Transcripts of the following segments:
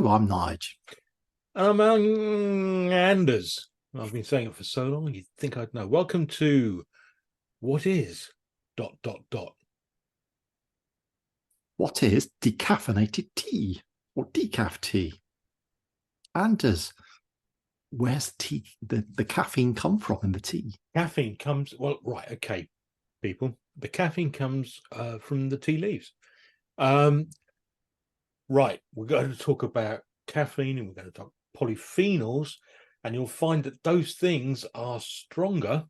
Hello, I'm Nige. And I'm Anders. I've been saying it for so long, you'd think I'd know. Welcome to What is ... What is decaffeinated tea or decaf tea? Anders, where's the caffeine come from in the tea? Caffeine comes, well, right, okay, people. The caffeine comes from the tea leaves. Right, we're going to talk about caffeine and we're going to talk polyphenols, and you'll find that those things are stronger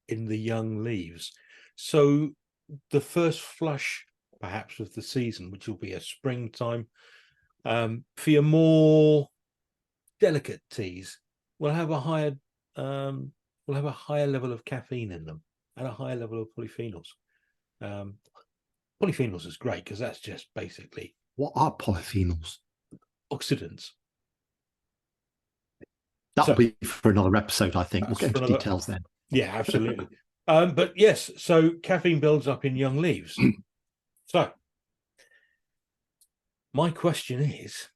in the young leaves. So the first flush, perhaps, of the season, which will be a springtime, for your more delicate teas, will have a higher level of caffeine in them and a higher level of polyphenols. Polyphenols is great because that's just basically What are polyphenols? oxidants. That'll be for another episode, I think. We'll get into details then. Yeah, absolutely. But yes, so caffeine builds up in young leaves. So my question is,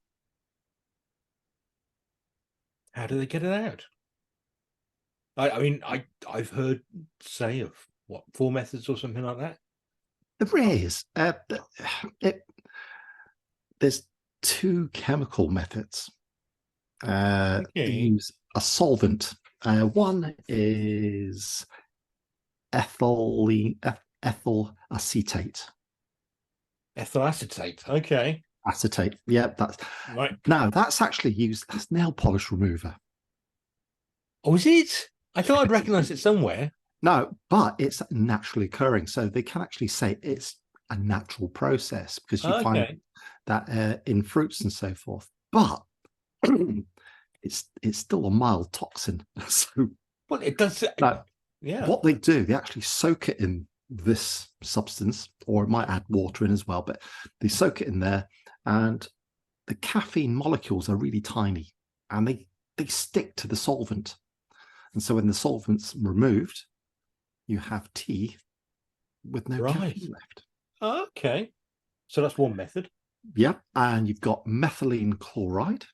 how do they get it out? I mean, I've heard say of what, 4 methods or something like that. There is. There's 2 chemical methods. They use a solvent. One is ethyl acetate. Ethyl acetate. Okay. Acetate. Yeah, that's right. No, that's actually used as nail polish remover. Oh, is it? I thought I'd recognize it somewhere. No, but it's naturally occurring. So they can actually say it's a natural process because you find that in fruits and so forth. But it's still a mild toxin. So, well, it does. Yeah. What they do, they actually soak it in this substance, or it might add water in as well. But they soak it in there, and the caffeine molecules are really tiny, and they stick to the solvent. And so when the solvent's removed, you have tea with no caffeine left. Okay. So that's one method. Yeah. And you've got methylene chloride,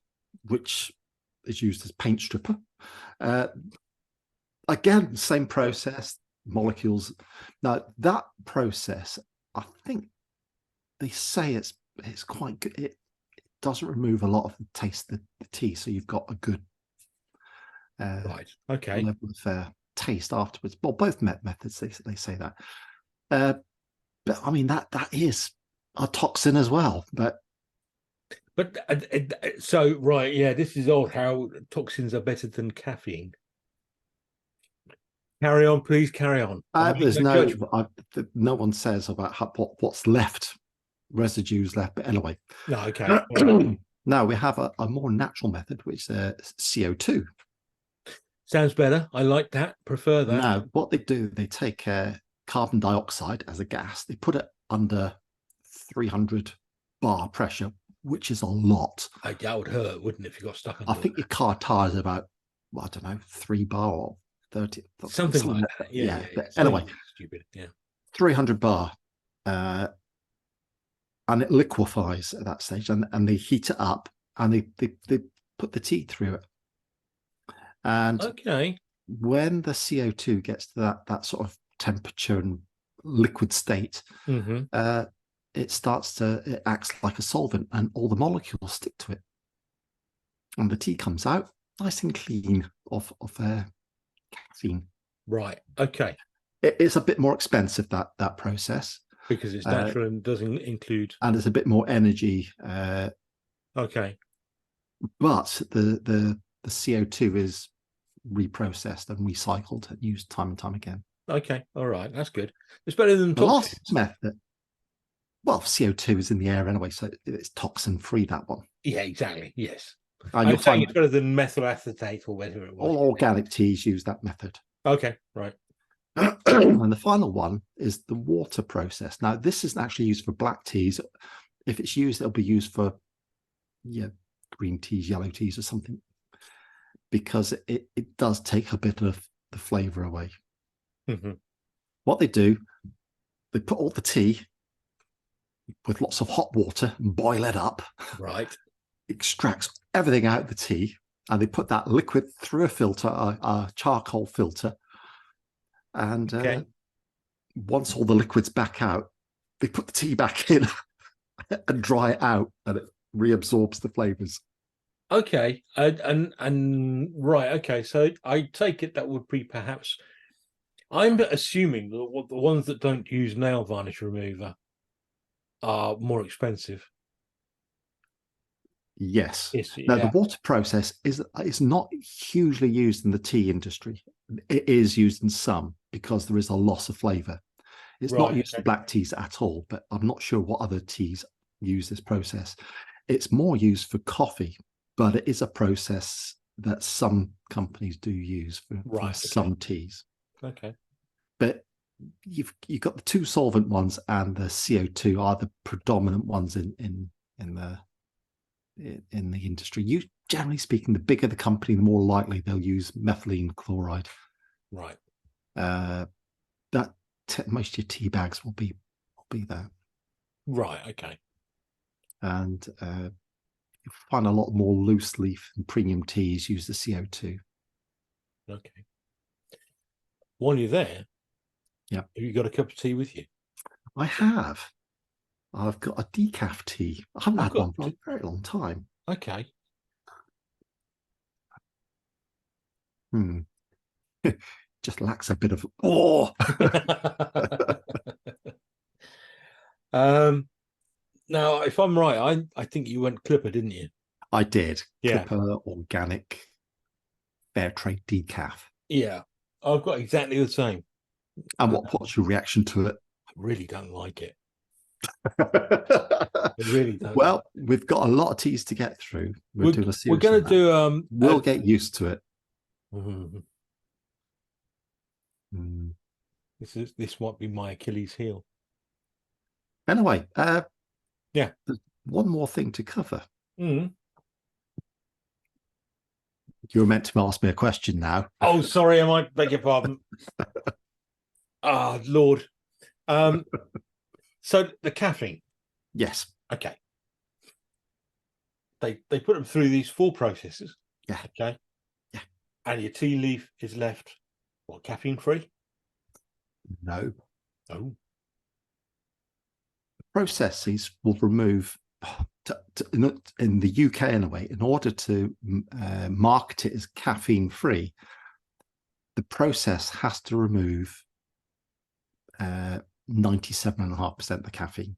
which is used as paint stripper. Again, same process, molecules. Now, that process, I think they say it's quite good. It doesn't remove a lot of the taste of the tea. So you've got a good level of taste afterwards. Well, both methods, they say that. But I mean, that is a toxin as well. But so, right, yeah, this is odd how toxins are better than caffeine. Carry on, please carry on. There's no one says about what's left, residues left. But anyway. No, okay. Now we have a more natural method, which is CO2. Sounds better. I like that. Prefer that. Now, what they do, they take carbon dioxide as a gas. They put it under 300 bar pressure, which is a lot. That would hurt, wouldn't it, if you got stuck on I think your car tires about, I don't know, 3 bar or 30. Something like that. Yeah. But anyway, stupid. Yeah. 300 bar. And it liquefies at that stage, and they heat it up, and they put the tea through it. And when the CO2 gets to that sort of temperature and liquid state, it acts like a solvent, and all the molecules stick to it, and the tea comes out nice and clean of caffeine. Right. Okay. It's a bit more expensive, that process, because it's natural and doesn't include, and it's a bit more energy. Okay. But the CO2 is reprocessed and recycled and used time and time again. Okay. All right. That's good. It's better than the last method. Well, CO2 is in the air anyway, so it's toxin free, that one. Yeah, exactly. Yes. And you'll find it's better than methyl acetate or whatever it was. All organic teas use that method. Okay. Right. And the final one is the water process. Now, this isn't actually used for black teas. If it's used, it'll be used for green teas, yellow teas, or something, because it does take a bit of the flavor away. What they do, they put all the tea with lots of hot water and boil it up. Right. extracts everything out of the tea, and they put that liquid through a filter, a charcoal filter. And Okay. once all the liquid's back out, they put the tea back in and dry it out, and it reabsorbs the flavors. Okay. And right. Okay. So I take it that would be perhaps. I'm assuming that the ones that don't use nail varnish remover are more expensive. Yes. Yes. Now, the Yeah. water process is not hugely used in the tea industry. It is used in some because there is a loss of flavor. It's not Right. used in Okay. black teas at all, but I'm not sure what other teas use this process. It's more used for coffee, but it is a process that some companies do use for Right. Okay. some teas. Okay. But you've got the two solvent ones, and the CO2 are the predominant ones in the industry. You, generally speaking, the bigger the company, the more likely they'll use methylene chloride. Right. That most of your tea bags will be that. Right. Okay. And you'll find a lot more loose leaf and premium teas use the CO2. Okay. While you're there, Yeah, have you got a cup of tea with you? I have. I've got a decaf tea. I haven't Oh, had good. one for a very long time. Okay. Just lacks a bit of Now, if I'm right, I think you went Clipper, didn't you? I did. Yeah. Clipper organic fair trade decaf. Yeah. I've got exactly the same. And I what's your reaction to it? really don't like it. I really don't like Well, we've got a lot of teas to get through. We're it. doing a We're series gonna on that. do We'll get used to it. Mhm. Mm. This might be my Achilles heel. Anyway, Yeah. there's one more thing to cover. Mm. You were meant to ask me a question now. Oh, sorry, I might beg your pardon. Ah, Lord. So the caffeine. Yes. Okay. They put them through these 4 processes. Yeah. Okay. Yeah. And your tea leaf is left what, caffeine free? No. Oh. Processes will remove, in the UK anyway, in order to market it as caffeine free, the process has to remove 97.5% of the caffeine.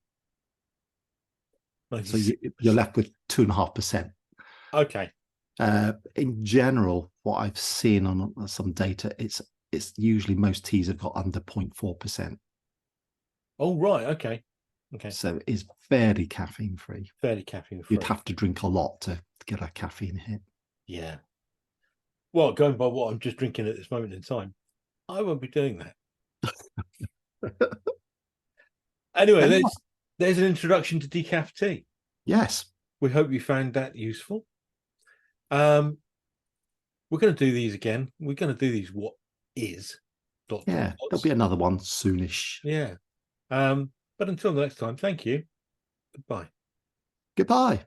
So you're left with 2.5%. Okay. In general, what I've seen on some data, it's usually most teas have got under 0.4%. Oh, right. Okay. Okay. So it's fairly caffeine free. Fairly caffeine free. You'd have to drink a lot to get a caffeine hit. Yeah. Well, going by what I'm just drinking at this moment in time, I won't be doing that. Anyway, there's an introduction to decaf tea. Yes. We hope you found that useful. We're going to do these again. We're going to do these what is. Yeah, there'll be another one soonish. Yeah. But until next time, thank you. Goodbye. Goodbye.